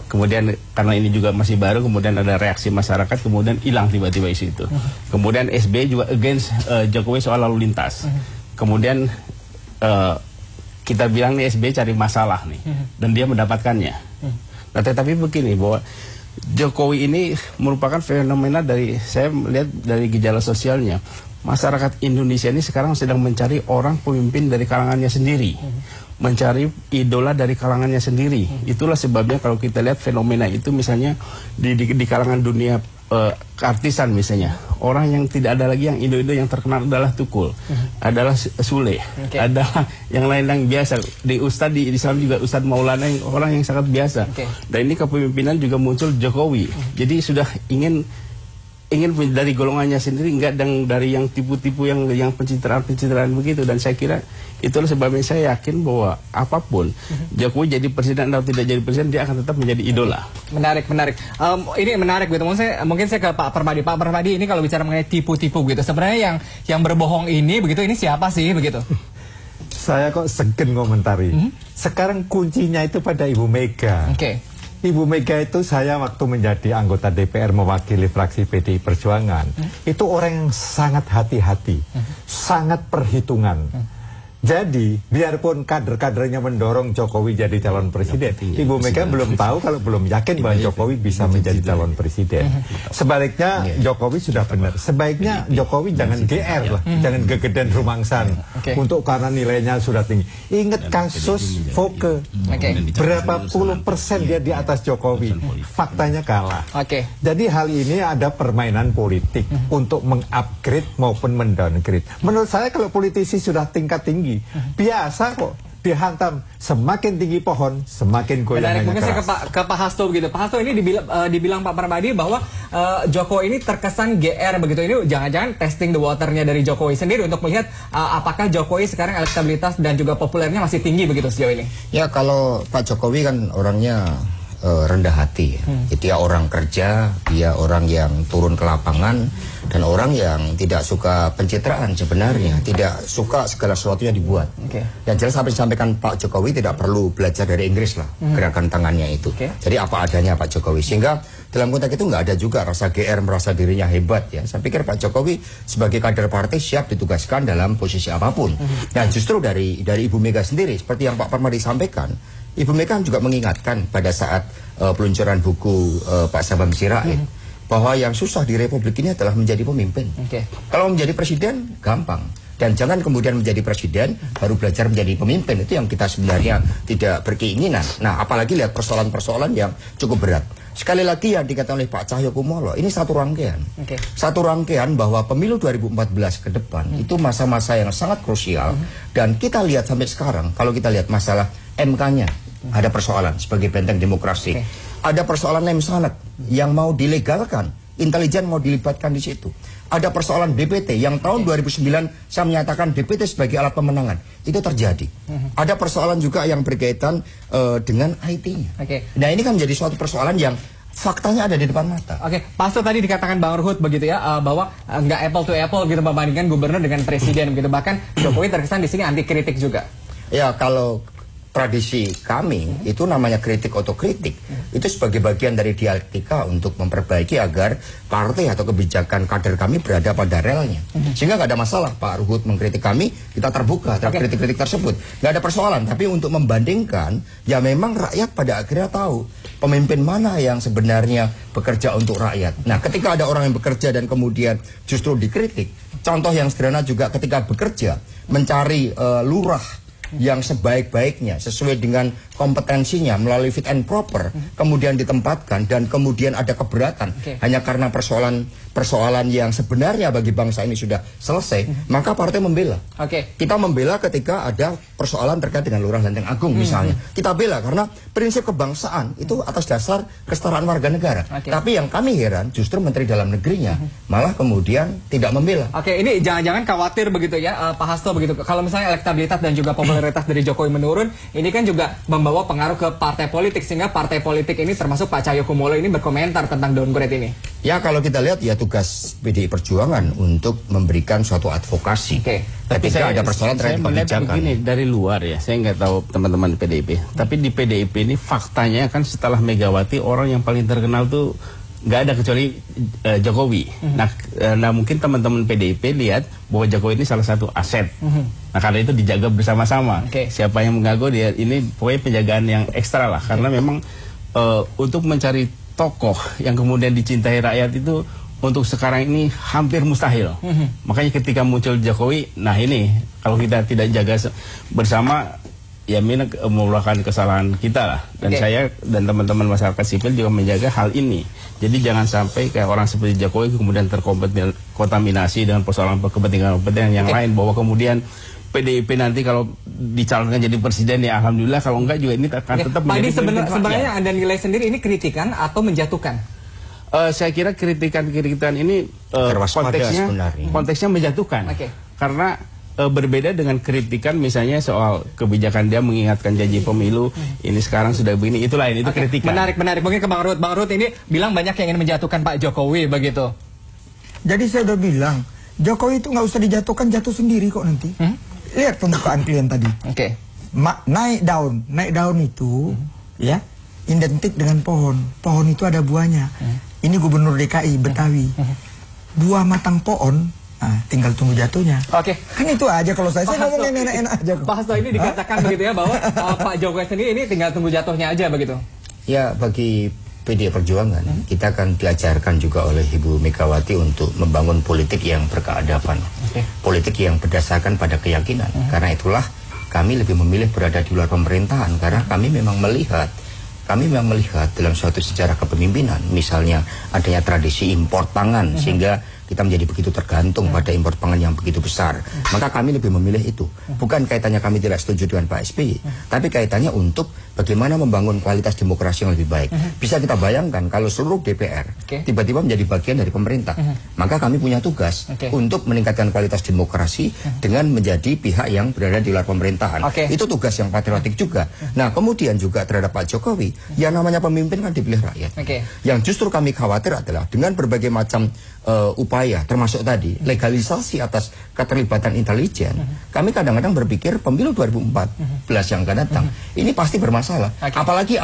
Kemudian karena ini juga masih baru, kemudian ada reaksi masyarakat, kemudian hilang tiba-tiba isu itu. Kemudian SBY juga against Jokowi soal lalu lintas. Kemudian kita bilang nih SBY cari masalah nih, dan dia mendapatkannya. Nah, tetapi begini bahwa Jokowi ini merupakan fenomena dari, saya melihat dari gejala sosialnya, masyarakat Indonesia ini sekarang sedang mencari orang pemimpin dari kalangannya sendiri, mencari idola dari kalangannya sendiri. Itulah sebabnya kalau kita lihat fenomena itu misalnya di kalangan dunia artisan misalnya, orang yang tidak ada lagi yang Indo-Indo, yang terkenal adalah Tukul, adalah Sule, adalah yang lain-lain biasa. Di Ustadz di Islam juga Ustadz Maulana, yang orang yang sangat biasa. Dan ini kepemimpinan juga muncul Jokowi. Jadi sudah ingin dari golongannya sendiri, enggak dari yang tipu-tipu, yang pencitraan begitu. Dan saya kira itulah sebabnya saya yakin bahwa apapun Jokowi jadi presiden atau tidak jadi presiden, dia akan tetap menjadi idola. Menarik. Ini menarik gitu. Mungkin saya ke Pak Permadi. Pak Permadi, ini kalau bicara mengenai tipu-tipu gitu, sebenarnya yang berbohong ini begitu, ini siapa sih begitu? Saya kok segen komentari. Sekarang kuncinya itu pada Ibu Mega. Ibu Mega itu, saya waktu menjadi anggota DPR mewakili fraksi PDI Perjuangan, itu orang yang sangat hati-hati, sangat perhitungan. Jadi, biarpun kader-kadernya mendorong Jokowi jadi calon presiden, Ibu Mega belum tahu kalau belum yakin bahwa Jokowi bisa menjadi calon presiden. Sebaliknya, Jokowi sudah benar. Sebaiknya Jokowi jangan GR lah, jangan gegedan rumangsan. Untuk karena nilainya sudah tinggi. Ingat kasus Voke. Berapa puluh persen dia di atas Jokowi. Faktanya kalah. Jadi hal ini ada permainan politik untuk mengupgrade maupun mendowngrade. Menurut saya kalau politisi sudah tingkat tinggi, biasa kok dihantam, semakin tinggi pohon semakin goyangannya keras. Mungkin saya ke Pak Hasto begitu. Pak Hasto ini dibilang Pak Permadi bahwa Jokowi ini terkesan GR begitu. Ini jangan-jangan testing the waternya dari Jokowi sendiri untuk melihat apakah Jokowi sekarang elektabilitas dan juga populernya masih tinggi begitu sejauh ini. Ya, kalau Pak Jokowi kan orangnya rendah hati ya. Dia orang kerja, dia orang yang turun ke lapangan, dan orang yang tidak suka pencitraan sebenarnya, tidak suka segala sesuatunya dibuat. Yang jelas apa yang disampaikan Pak Jokowi tidak perlu belajar dari Inggris lah, gerakan tangannya itu. Jadi apa adanya Pak Jokowi, sehingga dalam konteks itu nggak ada juga rasa GR, merasa dirinya hebat ya. Saya pikir Pak Jokowi sebagai kader partai siap ditugaskan dalam posisi apapun. Nah, justru dari Ibu Mega sendiri, seperti yang Pak Permadi sampaikan, Ibu Mega juga mengingatkan pada saat peluncuran buku Pak Sabang Sirait, bahwa yang susah di Republik ini adalah menjadi pemimpin. Kalau menjadi presiden gampang, dan jangan kemudian menjadi presiden baru belajar menjadi pemimpin. Itu yang kita sebenarnya tidak berkeinginan. Nah, apalagi lihat persoalan-persoalan yang cukup berat. Sekali lagi yang dikatakan oleh Pak Cahyokumolo, ini satu rangkaian. Satu rangkaian bahwa pemilu 2014 ke depan itu masa-masa yang sangat krusial. Dan kita lihat sampai sekarang, kalau kita lihat masalah MK-nya, ada persoalan sebagai benteng demokrasi. Ada persoalan Lemsanet yang mau dilegalkan, intelijen mau dilibatkan di situ. Ada persoalan DPT yang tahun 2009 saya menyatakan DPT sebagai alat pemenangan. Itu terjadi. Ada persoalan juga yang berkaitan dengan IT-nya. Nah, ini kan menjadi suatu persoalan yang faktanya ada di depan mata. Pak Hasto tadi dikatakan Bang Ruhut begitu ya, bahwa nggak apple to apple gitu membandingkan gubernur dengan presiden gitu. Bahkan Jokowi terkesan di sini anti kritik juga. Ya, kalau tradisi kami itu namanya kritik otokritik, itu sebagai bagian dari dialektika untuk memperbaiki agar partai atau kebijakan kader kami berada pada relnya, sehingga nggak ada masalah Pak Ruhut mengkritik kami, kita terbuka terhadap kritik-kritik tersebut, nggak ada persoalan. Tapi untuk membandingkan, ya memang rakyat pada akhirnya tahu pemimpin mana yang sebenarnya bekerja untuk rakyat. Nah, ketika ada orang yang bekerja dan kemudian justru dikritik, contoh yang sederhana juga ketika bekerja mencari lurah yang sebaik-baiknya sesuai dengan kompetensinya melalui fit and proper, kemudian ditempatkan dan kemudian ada keberatan hanya karena persoalan yang sebenarnya bagi bangsa ini sudah selesai, maka partai membela. Kita membela ketika ada persoalan terkait dengan Lurah Lenteng Agung misalnya. Kita bela karena prinsip kebangsaan itu atas dasar kesetaraan warga negara. Tapi yang kami heran justru Menteri Dalam Negerinya malah kemudian tidak membela. Ini jangan-jangan khawatir begitu ya Pak Hasto begitu. Kalau misalnya elektabilitas dan juga popularitas dari Jokowi menurun, ini kan juga membawa pengaruh ke partai politik, sehingga partai politik ini termasuk Pak Cahyokumolo ini berkomentar tentang downgrade ini. Ya, kalau kita lihat ya tugas PDI Perjuangan untuk memberikan suatu advokasi. Tapi saya ada persoalan terkait kebijakan. Begini, dari luar ya, saya nggak tahu teman-teman PDIP. Tapi di PDIP ini faktanya kan setelah Megawati orang yang paling terkenal tuh nggak ada kecuali Jokowi. Nah mungkin teman-teman PDIP lihat bahwa Jokowi ini salah satu aset. Nah karena itu dijaga bersama-sama. Siapa yang mengganggu dia, ini pokoknya penjagaan yang ekstra lah. Karena memang untuk mencari tokoh yang kemudian dicintai rakyat itu untuk sekarang ini hampir mustahil. Makanya ketika muncul Jokowi, nah ini kalau kita tidak jaga bersama, ya merupakan kesalahan kita lah. Dan saya dan teman-teman masyarakat sipil juga menjaga hal ini. Jadi jangan sampai kayak orang seperti Jokowi kemudian terkontaminasi dengan persoalan kepentingan yang lain, bahwa kemudian PDIP nanti kalau dicalonkan jadi presiden ya alhamdulillah, kalau enggak juga ini akan tetap menjadi sebenarnya Anda nilai sendiri ini kritikan atau menjatuhkan? Saya kira kritikan ini konteksnya menjatuhkan. Karena berbeda dengan kritikan misalnya soal kebijakan dia mengingatkan janji pemilu, ini sekarang sudah begini, itu lain, itu kritikan. Menarik. Mungkin ke Bang Ruhut. Bang Ruhut ini bilang banyak yang ingin menjatuhkan Pak Jokowi begitu. Jadi saya udah bilang, Jokowi itu nggak usah dijatuhkan, jatuh sendiri kok nanti. Lihat pembukaan klien tadi. Naik daun itu ya identik dengan pohon. Pohon itu ada buahnya. Ini Gubernur DKI Betawi. Buah matang pohon tinggal tunggu jatuhnya. Oke. Kan itu aja kalau saya ngomong enak-enak aja. Pak Hasto, ini dikatakan begitu ya bahwa Pak Jokowi sendiri ini tinggal tunggu jatuhnya aja begitu. Ya, bagi PDI Perjuangan kita akan diajarkan juga oleh Ibu Megawati untuk membangun politik yang berkeadaban. Politik yang berdasarkan pada keyakinan. Karena itulah kami lebih memilih berada di luar pemerintahan karena kami memang melihat dalam suatu sejarah kepemimpinan, misalnya adanya tradisi impor pangan sehingga kita menjadi begitu tergantung pada impor pangan yang begitu besar. Maka kami lebih memilih itu. Bukan kaitannya kami tidak setuju dengan Pak SBY, tapi kaitannya untuk bagaimana membangun kualitas demokrasi yang lebih baik. Bisa kita bayangkan kalau seluruh DPR tiba-tiba menjadi bagian dari pemerintah. Maka kami punya tugas untuk meningkatkan kualitas demokrasi dengan menjadi pihak yang berada di luar pemerintahan. Itu tugas yang patriotik juga. Nah, kemudian juga terhadap Pak Jokowi, yang namanya pemimpin kan dipilih rakyat. Yang justru kami khawatir adalah dengan berbagai macam upaya, termasuk tadi legalisasi atas keterlibatan intelijen, kami kadang-kadang berpikir pemilu 2014 yang akan datang ini pasti bermasalah. Apalagi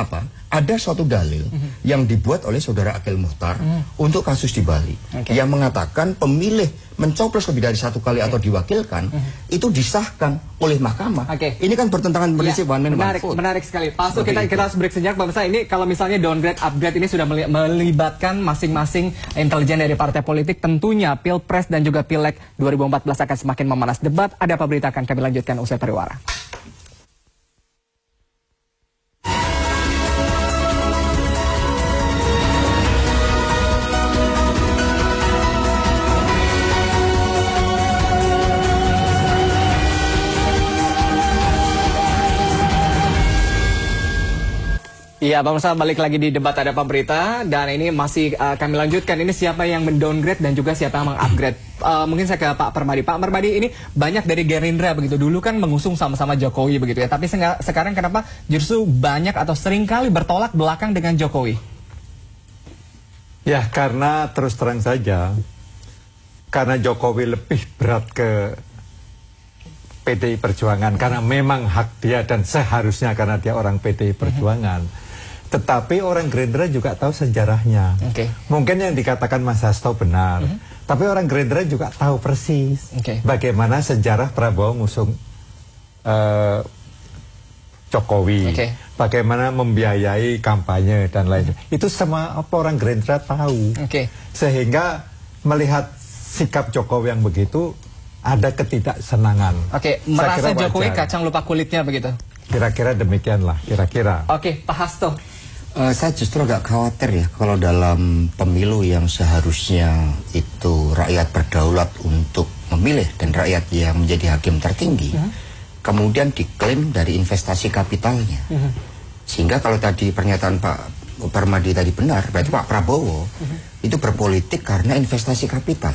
ada suatu dalil yang dibuat oleh saudara Akhil Mukhtar untuk kasus di Bali yang mengatakan pemilih mencoblos lebih dari satu kali atau diwakilkan itu disahkan oleh mahkamah. Ini kan bertentangan prinsip one man one vote. Menarik sekali. Pak Hasto, kita harus break sejenak. Pemirsa, ini kalau misalnya downgrade upgrade ini sudah melibatkan masing-masing intelijen dari partai politik, tentunya Pilpres dan juga Pileg 2014 akan semakin memanas. Debat ada apa berita akan kami lanjutkan usai pariwara. Iya, pemirsa, balik lagi di debat ada apa berita, dan ini masih kami lanjutkan. Ini siapa yang mendowngrade dan juga siapa yang mengupgrade. Mungkin saya ke Pak Permadi. Pak Permadi, ini banyak dari Gerindra begitu. Dulu kan mengusung sama-sama Jokowi begitu ya. Tapi sekarang kenapa justru banyak atau seringkali bertolak belakang dengan Jokowi? Ya, karena terus terang saja, karena Jokowi lebih berat ke PDI Perjuangan, karena memang hak dia dan seharusnya karena dia orang PDI Perjuangan. Tetapi orang Gerindra juga tahu sejarahnya. Mungkin yang dikatakan Mas Hasto benar, tapi orang Gerindra juga tahu persis bagaimana sejarah Prabowo ngusung Jokowi, bagaimana membiayai kampanye dan lain-lain. Itu semua orang Gerindra tahu. Sehingga melihat sikap Jokowi yang begitu, ada ketidaksenangan. Merasa Jokowi kacang lupa kulitnya begitu? Kira-kira demikianlah, kira-kira. Pak Hasto. Saya justru agak khawatir ya kalau dalam pemilu yang seharusnya itu rakyat berdaulat untuk memilih dan rakyat yang menjadi hakim tertinggi, kemudian diklaim dari investasi kapitalnya. Sehingga kalau tadi pernyataan Pak Permadi tadi benar, berarti Pak Prabowo itu berpolitik karena investasi kapital.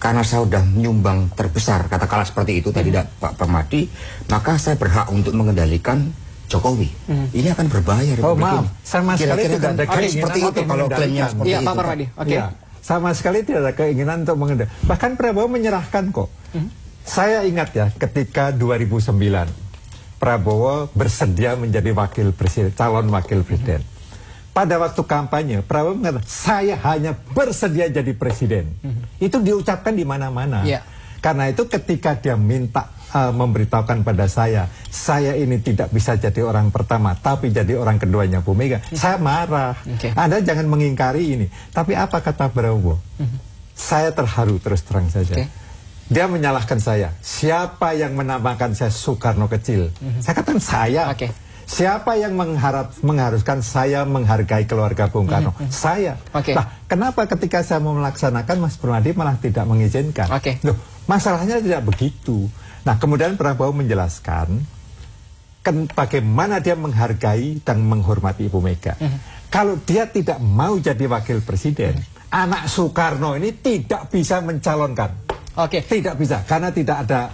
Karena saya sudah menyumbang terbesar, katakanlah seperti itu tadi Pak Permadi, maka saya berhak untuk mengendalikan Jokowi. Ini akan berbahaya. Maaf, sama sekali tidak ada keinginan seperti itu kalau klaimnya seperti itu. Pak Permadi. Sama sekali tidak ada keinginan untuk mengendalikan. Bahkan Prabowo menyerahkan kok. Saya ingat ya, ketika 2009 Prabowo bersedia menjadi wakil presiden, calon wakil presiden. Pada waktu kampanye, Prabowo mengatakan, saya hanya bersedia jadi presiden. Itu diucapkan di mana-mana. Karena itu ketika dia minta memberitahukan pada saya ini tidak bisa jadi orang pertama, tapi jadi orang keduanya Bu Mega, saya marah. Anda jangan mengingkari ini. Tapi apa kata Prabowo? Saya terharu terus terang saja. Dia menyalahkan saya. Siapa yang menamakan saya Soekarno kecil? Saya katakan saya. Siapa yang mengharuskan saya menghargai keluarga Bung Karno? Saya. Nah, kenapa ketika saya mau melaksanakan Mas Permadi malah tidak mengizinkan? Loh, masalahnya tidak begitu. Nah, kemudian Prabowo menjelaskan bagaimana dia menghargai dan menghormati Ibu Mega. Kalau dia tidak mau jadi wakil presiden, anak Soekarno ini tidak bisa mencalonkan. Tidak bisa, karena tidak ada,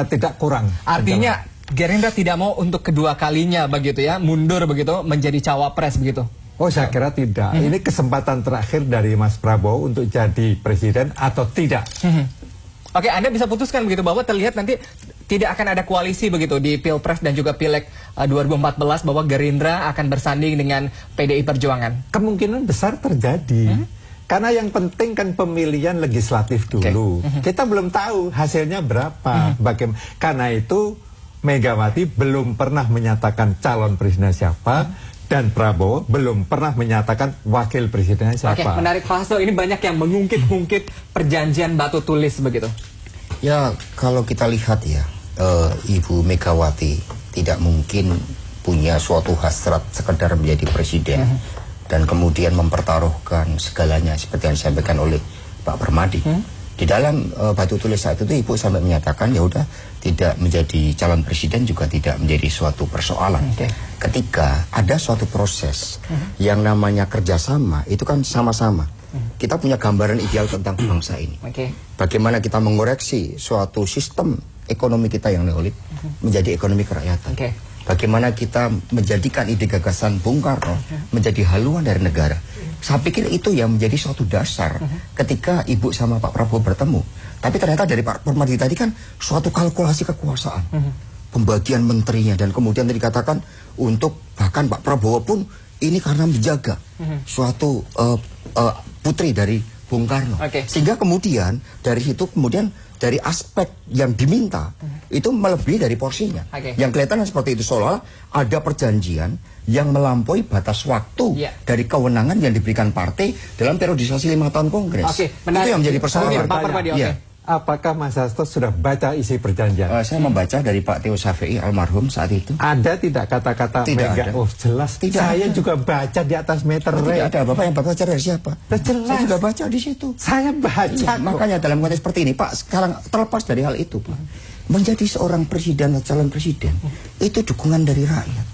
tidak kurang. Artinya Gerindra tidak mau untuk kedua kalinya begitu ya, mundur begitu menjadi cawapres begitu? Oh, saya kira tidak. Ini kesempatan terakhir dari Mas Prabowo untuk jadi presiden atau tidak. Anda bisa putuskan begitu bahwa terlihat nanti tidak akan ada koalisi begitu di Pilpres dan juga Pileg 2014, bahwa Gerindra akan bersanding dengan PDI Perjuangan. Kemungkinan besar terjadi. Karena yang penting kan pemilihan legislatif dulu. Kita belum tahu hasilnya berapa. Karena itu Megawati belum pernah menyatakan calon presiden siapa, dan Prabowo belum pernah menyatakan wakil presidennya siapa. Menarik Pak Hasto, ini banyak yang mengungkit-ungkit perjanjian batu tulis begitu. Ya, kalau kita lihat ya, Ibu Megawati tidak mungkin punya suatu hasrat sekedar menjadi presiden dan kemudian mempertaruhkan segalanya seperti yang disampaikan oleh Pak Permadi. Di dalam batu tulis saat itu Ibu sampai menyatakan ya udah, tidak menjadi calon presiden juga tidak menjadi suatu persoalan. Ketika ada suatu proses yang namanya kerjasama, itu kan sama-sama. Kita punya gambaran ideal tentang bangsa ini. Bagaimana kita mengoreksi suatu sistem ekonomi kita yang neolib menjadi ekonomi kerakyatan. Bagaimana kita menjadikan ide gagasan Bung Karno menjadi haluan dari negara. Saya pikir itu yang menjadi suatu dasar ketika Ibu sama Pak Prabowo bertemu. Tapi ternyata dari Pak Permadi tadi kan suatu kalkulasi kekuasaan. Pembagian menterinya, dan kemudian tadi dikatakan untuk bahkan Pak Prabowo pun ini karena menjaga suatu putri dari Bung Karno. Sehingga kemudian dari situ dari aspek yang diminta itu melebihi dari porsinya. Yang kelihatan seperti itu, seolah ada perjanjian yang melampaui batas waktu dari kewenangan yang diberikan partai dalam periodisasi 5 tahun Kongres. Itu yang menjadi persoalan. Apakah Mas Hasto sudah baca isi perjanjian? Saya membaca dari Pak Theo Safei almarhum saat itu. Ada tidak kata-kata Mega? Oh jelas. Tidak. Saya juga baca di atas meter. Tidak ada. Bapak yang baca dari siapa? Jelas. Saya juga baca di situ. Saya baca. Makanya dalam konteks seperti ini, Pak, sekarang terlepas dari hal itu, Pak, menjadi seorang presiden atau calon presiden itu dukungan dari rakyat.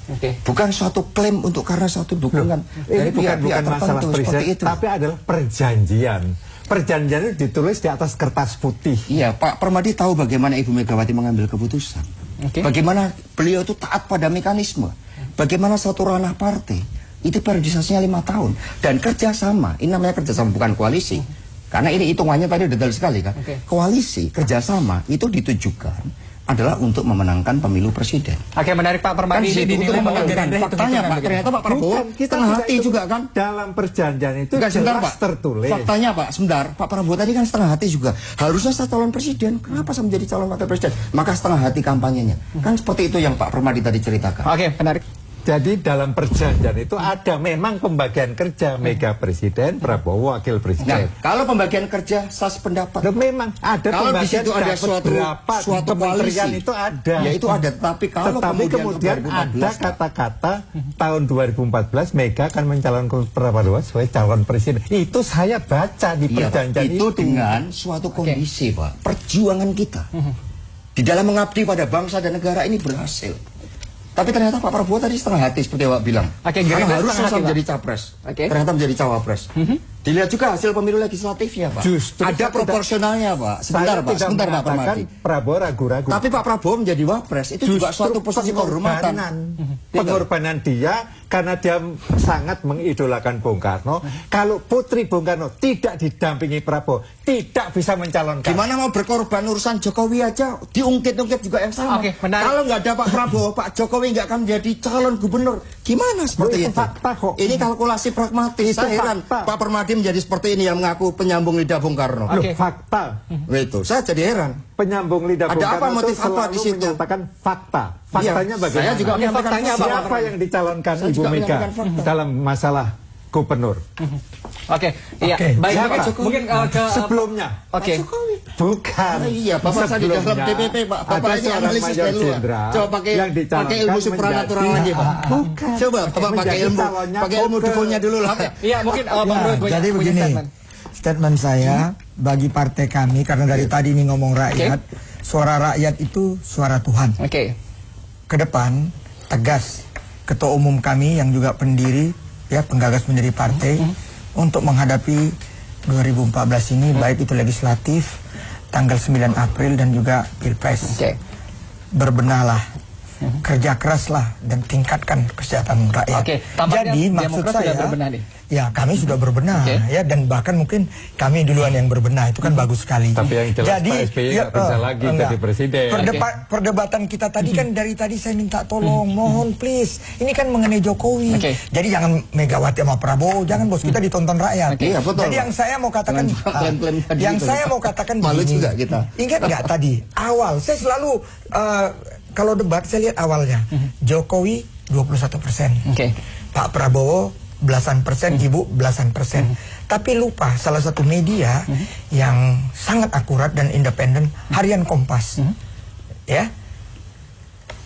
Bukan suatu klaim untuk karena suatu dukungan dari bukan masalah presiden, itu. Tapi adalah perjanjian. Perjanjian itu ditulis di atas kertas putih. Iya, Pak Permadi tahu bagaimana Ibu Megawati mengambil keputusan. Bagaimana beliau itu taat pada mekanisme. Bagaimana satu ranah partai itu periodisasinya 5 tahun. Dan kerjasama, ini namanya kerjasama bukan koalisi. Karena ini hitungannya tadi detail sekali kan. Koalisi, kerjasama itu ditujukan adalah untuk memenangkan pemilu presiden. Menarik Pak Permadi, ini dinilai memenangkan. Faktanya Pak, ternyata Pak Prabowo setengah hati juga kan. Dalam perjanjian itu jelas tertulis. Faktanya Pak, sebentar, Pak Prabowo tadi kan setengah hati juga. Harusnya saya calon presiden, kenapa saya menjadi calon wakil presiden? Maka setengah hati kampanyenya. Kan seperti itu yang Pak Permadi tadi ceritakan. Menarik. Jadi dalam perjanjian itu ada memang pembagian kerja, Mega presiden, Prabowo wakil presiden. Nah, kalau pembagian kerja saya sependapat. Memang ada kalau pembagian, di situ ada suatu kementerian itu ada. Ya itu ada, tapi kalau kemudian ada kata-kata tahun 2014 Mega akan mencalonkan Prabowo sebagai calon presiden. Itu saya baca di perjanjian itu. Dengan suatu kondisi, Pak, perjuangan kita di dalam mengabdi pada bangsa dan negara ini berhasil. Tapi ternyata Pak Prabowo tadi setengah hati seperti Pak bilang. Karena harusnya saya menjadi capres. Ternyata menjadi cawapres. Dilihat juga hasil pemilu legislatifnya, Pak. Justru ada proporsionalnya, Pak. Sebentar, Pak Permadi. Prabowo ragu-ragu. Tapi Pak Prabowo menjadi wapres itu juga suatu posisi kehormatan. Pengorbanan dia karena dia sangat mengidolakan Bung Karno. Kalau putri Bung Karno tidak didampingi Prabowo, tidak bisa mencalonkan. Gimana mau berkorban urusan Jokowi aja diungkit-ungkit juga yang sama. Kalau nggak ada Pak Prabowo, Pak Jokowi nggak akan menjadi calon gubernur. Gimana seperti itu? Fakta kok. Ini kalkulasi pragmatis. Saya heran Pak Permadi menjadi seperti ini yang mengaku penyambung lidah Bung Karno. Fakta. Itu. Saya jadi heran. Penyambung lidah Bung Karno. Ada apa motif apa di situ? Menyatakan fakta. Faktanya bagaimana? Saya juga faktanya siapa yang dicalonkan Ibu Mega dalam masalah gubernur? Baik, mungkin ke sebelumnya. Bukan. Iya, Bapak saya di dalam DPP, Pak. Bapak ini analisis dari luar. Coba pakai ilmu supranatural lagi, Pak. Bukan. Coba Bapak pakai ilmu dukunnya dulu lah. Iya, mungkin Bang Ruhut. Jadi begini, statement saya bagi partai kami, karena dari tadi ini ngomong rakyat, suara rakyat itu suara Tuhan. Ke depan tegas ketua umum kami yang juga pendiri, penggagas pendiri partai, untuk menghadapi 2014 ini, baik itu legislatif tanggal 9 April dan juga Pilpres. Berbenahlah kerja keras lah dan tingkatkan kesejahteraan rakyat. Jadi maksud saya, ya kami sudah berbenah ya, dan bahkan mungkin kami duluan yang berbenah, itu kan bagus sekali. Tapi yang jelas jadi, Pak SBY nggak bisa lagi jadi presiden. Perdebatan kita tadi kan dari tadi saya minta tolong, mohon please, ini kan mengenai Jokowi. Jadi jangan Megawati sama Prabowo, jangan bos, kita ditonton rakyat. Jadi yang saya mau katakan, saya mau katakan begini, juga kita. Ingat nggak tadi awal saya selalu kalau debat saya lihat awalnya Jokowi 21%, Pak Prabowo belasan persen, Ibu belasan persen. Tapi lupa salah satu media yang sangat akurat dan independen, Harian Kompas. Ya,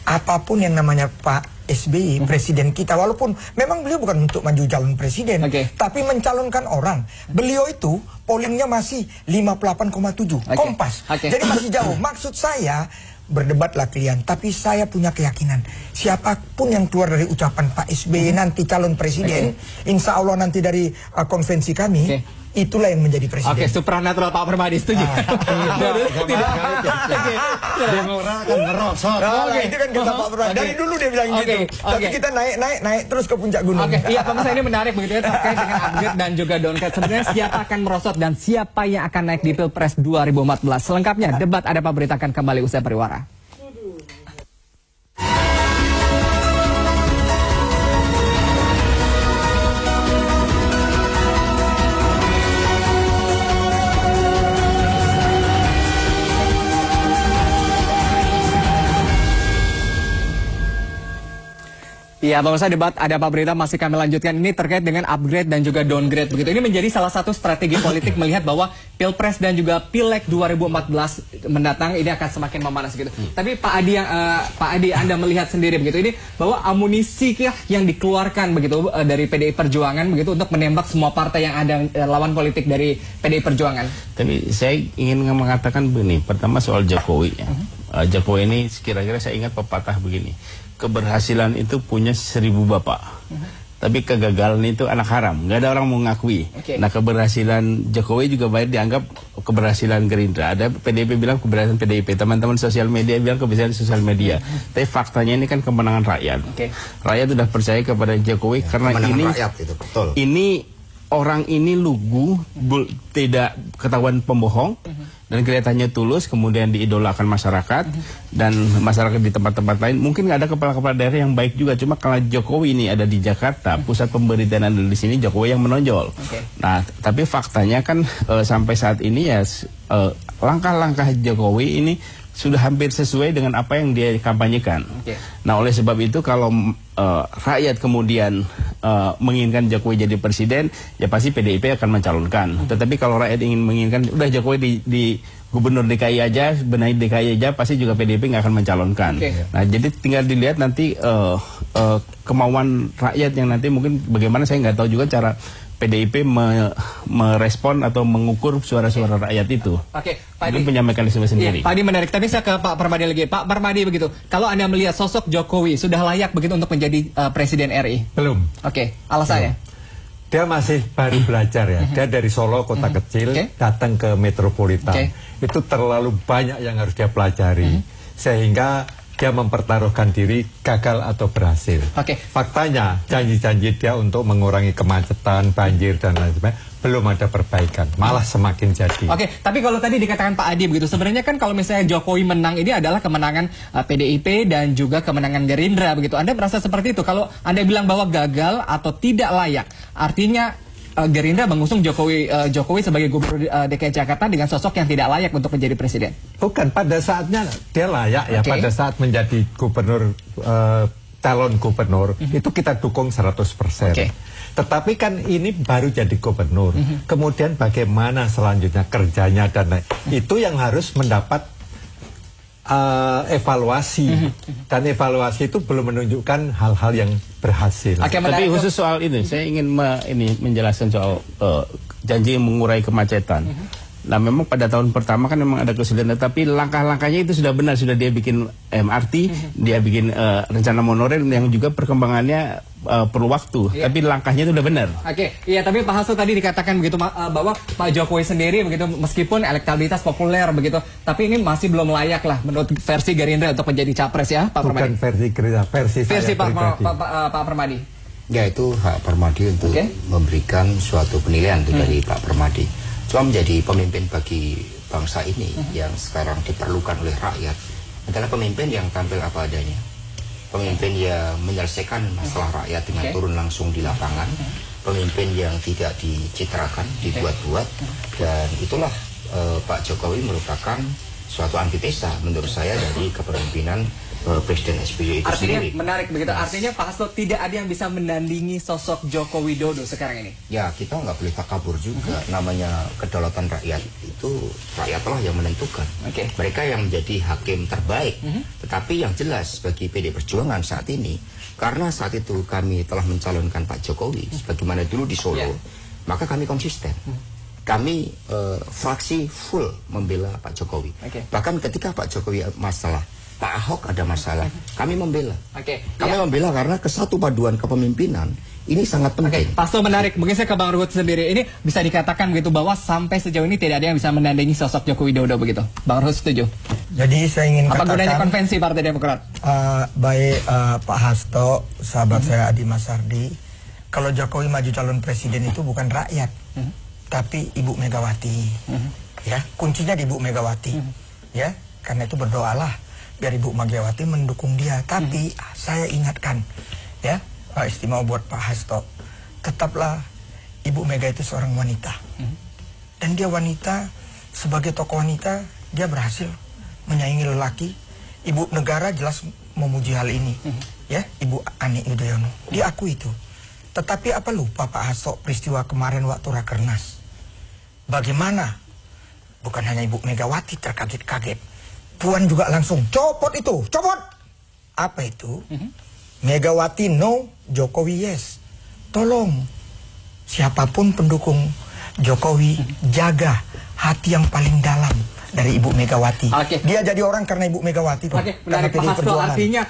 apapun yang namanya Pak SBY, presiden kita, walaupun memang beliau bukan untuk maju calon presiden, tapi mencalonkan orang. Beliau itu pollingnya masih 58,7, Kompas. Jadi masih jauh. Maksud saya, berdebatlah kalian, tapi saya punya keyakinan siapapun yang keluar dari ucapan Pak SBY nanti calon presiden, insya Allah nanti dari konvensi kami, itulah yang menjadi presiden. Supranatural Pak Permadi, setuju? Demokrat akan merosot. Itu kan kata Pak Permadi. Dari dulu dia bilang gitu. Tapi kita naik terus ke puncak gunung. Iya, pemirsa, ini menarik begitu ya, terkait dengan upgrade dan juga downgrade. Sebenarnya siapa akan merosot dan siapa yang akan naik di Pilpres 2014? Selengkapnya debat Ada Apa Berita akan kembali usai pariwara. Ya, pemirsa, debat Ada Apa Berita masih kami lanjutkan. Ini terkait dengan upgrade dan juga downgrade begitu. Ini menjadi salah satu strategi politik melihat bahwa Pilpres dan juga Pileg 2014 mendatang ini akan semakin memanas gitu. Tapi Pak Adi, Anda melihat sendiri begitu ini bahwa amunisi yang dikeluarkan begitu dari PDI Perjuangan begitu untuk menembak semua partai yang ada lawan politik dari PDI Perjuangan. Tapi saya ingin mengatakan begini, pertama soal Jokowi ya. Jokowi ini kira-kira saya ingat pepatah begini. Keberhasilan itu punya 1000 bapak, tapi kegagalan itu anak haram. Nggak ada orang mau mengakui. Nah, keberhasilan Jokowi juga baik dianggap keberhasilan Gerindra. Ada PDIP bilang keberhasilan PDIP, teman-teman sosial media bilang keberhasilan sosial media. Tapi faktanya ini kan kemenangan rakyat. Rakyat sudah percaya kepada Jokowi karena ini orang ini lugu, tidak ketahuan pembohong, dan kelihatannya tulus, kemudian diidolakan masyarakat, dan masyarakat di tempat-tempat lain. Mungkin nggak ada kepala-kepala daerah yang baik juga, cuma kalau Jokowi ini ada di Jakarta, pusat pemberitaan ada di sini, Jokowi yang menonjol. Nah, tapi faktanya kan sampai saat ini ya langkah-langkah Jokowi ini sudah hampir sesuai dengan apa yang dia kampanyekan. Nah, oleh sebab itu kalau rakyat kemudian menginginkan Jokowi jadi presiden, ya pasti PDIP akan mencalonkan. Tetapi kalau rakyat ingin menginginkan, udah Jokowi di gubernur DKI aja, benahi DKI aja, pasti juga PDIP nggak akan mencalonkan. Nah, jadi tinggal dilihat nanti kemauan rakyat yang nanti mungkin bagaimana, saya nggak tahu juga cara PDIP merespon atau mengukur suara-suara rakyat itu. Pak Adi punya mekanisme sendiri. Pak Adi menarik. Tapi saya ke Pak Permadi lagi. Pak Permadi begitu. Kalau Anda melihat sosok Jokowi sudah layak begitu untuk menjadi presiden RI? Belum. Alasannya? Dia masih baru belajar ya. Dia dari Solo, kota kecil, datang ke metropolitan. Itu terlalu banyak yang harus dia pelajari. Sehingga dia mempertaruhkan diri gagal atau berhasil. Faktanya janji-janji dia untuk mengurangi kemacetan, banjir dan lain sebagainya belum ada perbaikan, malah semakin jadi. Tapi kalau tadi dikatakan Pak Adi begitu, sebenarnya kan kalau misalnya Jokowi menang ini adalah kemenangan PDIP dan juga kemenangan Gerindra begitu. Anda merasa seperti itu? Kalau Anda bilang bahwa gagal atau tidak layak, artinya Gerindra mengusung Jokowi sebagai gubernur DKI Jakarta dengan sosok yang tidak layak untuk menjadi presiden. Bukan, pada saatnya dia layak ya, pada saat menjadi gubernur, calon gubernur, itu kita dukung 100%. Tetapi kan ini baru jadi gubernur, kemudian bagaimana selanjutnya kerjanya dan lain, itu yang harus mendapat evaluasi, dan evaluasi itu belum menunjukkan hal-hal yang berhasil. Tapi khusus soal ini, saya ingin menjelaskan soal janji mengurai kemacetan. Nah memang pada tahun pertama kan memang ada kesulitan, tapi langkah-langkahnya itu sudah benar, sudah dia bikin MRT, dia bikin rencana monorail yang juga perkembangannya perlu waktu, tapi langkahnya itu udah benar. Iya, tapi Pak Hasto tadi dikatakan begitu bahwa Pak Jokowi sendiri begitu meskipun elektabilitas populer begitu, tapi ini masih belum layak lah menurut versi Gerindra untuk menjadi capres ya, Pak Permadi. Bukan versi Gerindra, versi Pak Permadi. Ya itu hak Permadi untuk memberikan suatu penilaian dari Pak Permadi. Cuma menjadi pemimpin bagi bangsa ini yang sekarang diperlukan oleh rakyat adalah pemimpin yang tampil apa adanya. Pemimpin yang menyelesaikan masalah rakyat dengan turun langsung di lapangan. Pemimpin yang tidak dicitrakan, dibuat-buat. Dan itulah Pak Jokowi merupakan suatu antitesa menurut saya dari kepemimpinan Presiden SBY itu sendiri. Menarik begitu. Artinya Pak Hasto tidak ada yang bisa menandingi sosok Joko Widodo sekarang ini. Ya kita nggak boleh takabur juga. Namanya kedaulatan rakyat itu rakyatlah yang menentukan. Mereka yang menjadi hakim terbaik. Tetapi yang jelas bagi PD Perjuangan saat ini, karena saat itu kami telah mencalonkan Pak Jokowi sebagaimana dulu di Solo, maka kami konsisten. Kami fraksi full membela Pak Jokowi. Bahkan ketika Pak Jokowi masalah, Pak Ahok ada masalah, kami membela. Kami membela karena kesatu paduan kepemimpinan ini sangat penting. Pak Hasto menarik. Mungkin saya ke Bang Ruhut sendiri. Ini bisa dikatakan begitu bahwa sampai sejauh ini tidak ada yang bisa menandingi sosok Joko Widodo begitu. Bang Ruhut setuju? Jadi saya ingin apa katakan. Apa gunanya konvensi Partai Demokrat? Baik Pak Hasto, sahabat saya Adi Masardi, kalau Jokowi maju calon presiden itu bukan rakyat, tapi Ibu Megawati. Ya, kuncinya di Ibu Megawati. Ya, karena itu berdoalah biar Ibu Megawati mendukung dia. Tapi saya ingatkan, ya, istimewa buat Pak Hasto, tetaplah Ibu Mega itu seorang wanita. Dan dia wanita, sebagai tokoh wanita, dia berhasil menyaingi lelaki. Ibu negara jelas memuji hal ini. Ya, Ibu Ani Yudhoyono, dia akui itu. Tetapi apa lupa Pak Hasto peristiwa kemarin waktu Rakernas. Bagaimana? Bukan hanya Ibu Megawati terkaget-kaget, Puan juga langsung copot itu, copot. Apa itu? Megawati no, Jokowi yes. Tolong, siapapun pendukung Jokowi, jaga hati yang paling dalam dari Ibu Megawati. Dia jadi orang karena Ibu Megawati. Menarik Pak Hasto, artinya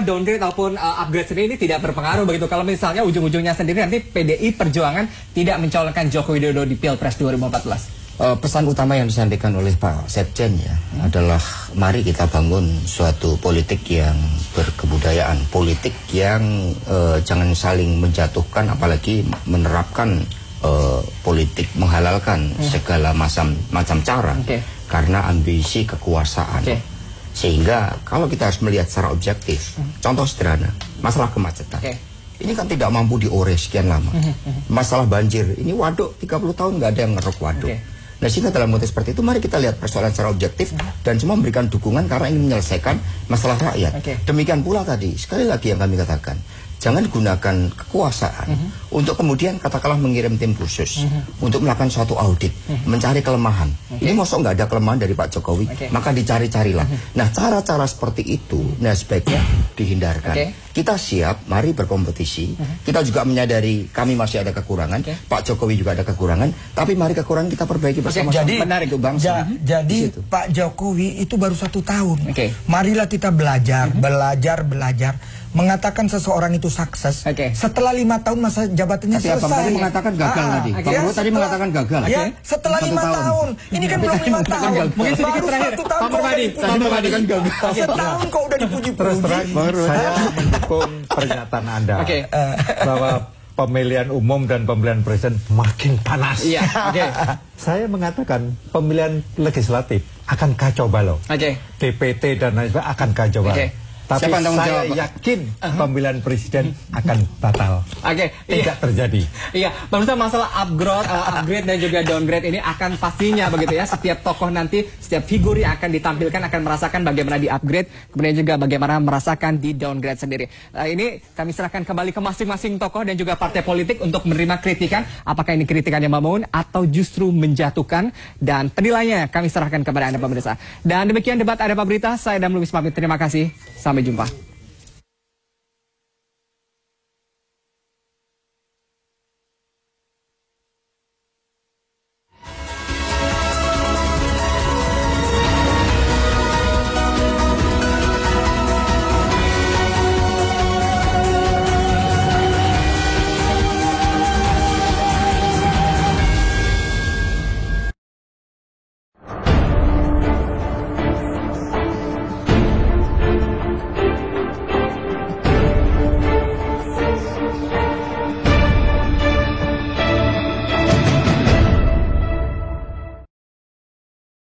downgrade ataupun upgrade sendiri ini tidak berpengaruh begitu. Kalau misalnya ujung-ujungnya sendiri nanti PDI Perjuangan tidak mencalonkan Joko Widodo di Pilpres 2014. Pesan utama yang disampaikan oleh Pak Sekjen ya adalah mari kita bangun suatu politik yang berkebudayaan, politik yang jangan saling menjatuhkan, apalagi menerapkan politik menghalalkan segala macam cara karena ambisi kekuasaan. Sehingga kalau kita harus melihat secara objektif, contoh sederhana, masalah kemacetan. Ini kan tidak mampu diores sekian lama. Masalah banjir, ini waduk 30 tahun nggak ada yang ngeruk waduk. Nah sehingga dalam konteks seperti itu mari kita lihat persoalan secara objektif dan semua memberikan dukungan karena ingin menyelesaikan masalah rakyat. Demikian pula tadi, sekali lagi yang kami katakan, jangan gunakan kekuasaan untuk kemudian katakanlah mengirim tim khusus untuk melakukan suatu audit, mencari kelemahan. Ini mosok nggak ada kelemahan dari Pak Jokowi, maka dicari-carilah. Nah cara-cara seperti itu, nah sebaiknya dihindarkan. Kita siap, mari berkompetisi. Kita juga menyadari kami masih ada kekurangan, Pak Jokowi juga ada kekurangan, tapi mari kekurangan kita perbaiki bersama-sama. Jadi menarik itu bangsa. Jadi Pak Jokowi itu baru 1 tahun. Marilah kita belajar. Mengatakan seseorang itu sukses setelah 5 tahun masa jabatannya selesai. Bang tadi mengatakan gagal tadi. Bang Ruhut tadi mengatakan gagal. Ya, setelah 5 tahun. Ini kan belum 5 tahun. Mungkin sedikit terakhir. Pak Permadi kan gagal. Setahun kok udah dipuji-puji. Saya mendukung pernyataan Anda bahwa pemilihan umum dan pemilihan presiden makin panas. Saya mengatakan pemilihan legislatif akan kacau balau. DPT dan lain sebagainya akan kacau balau. Tapi saya yakin pemilihan presiden akan batal. Tidak terjadi. Iya, pemirsa, masalah upgrade dan juga downgrade ini akan pastinya begitu ya. Setiap tokoh nanti, setiap figur yang akan ditampilkan akan merasakan bagaimana di upgrade, kemudian juga bagaimana merasakan di downgrade sendiri. Ini kami serahkan kembali ke masing-masing tokoh dan juga partai politik untuk menerima kritikan. Apakah ini kritikan yang membangun atau justru menjatuhkan? Dan penilaiannya kami serahkan kepada Anda pemirsa. Dan demikian debat Ada Apa Berita. Saya Adam Lubis pamit. Terima kasih. Sampai jumpa.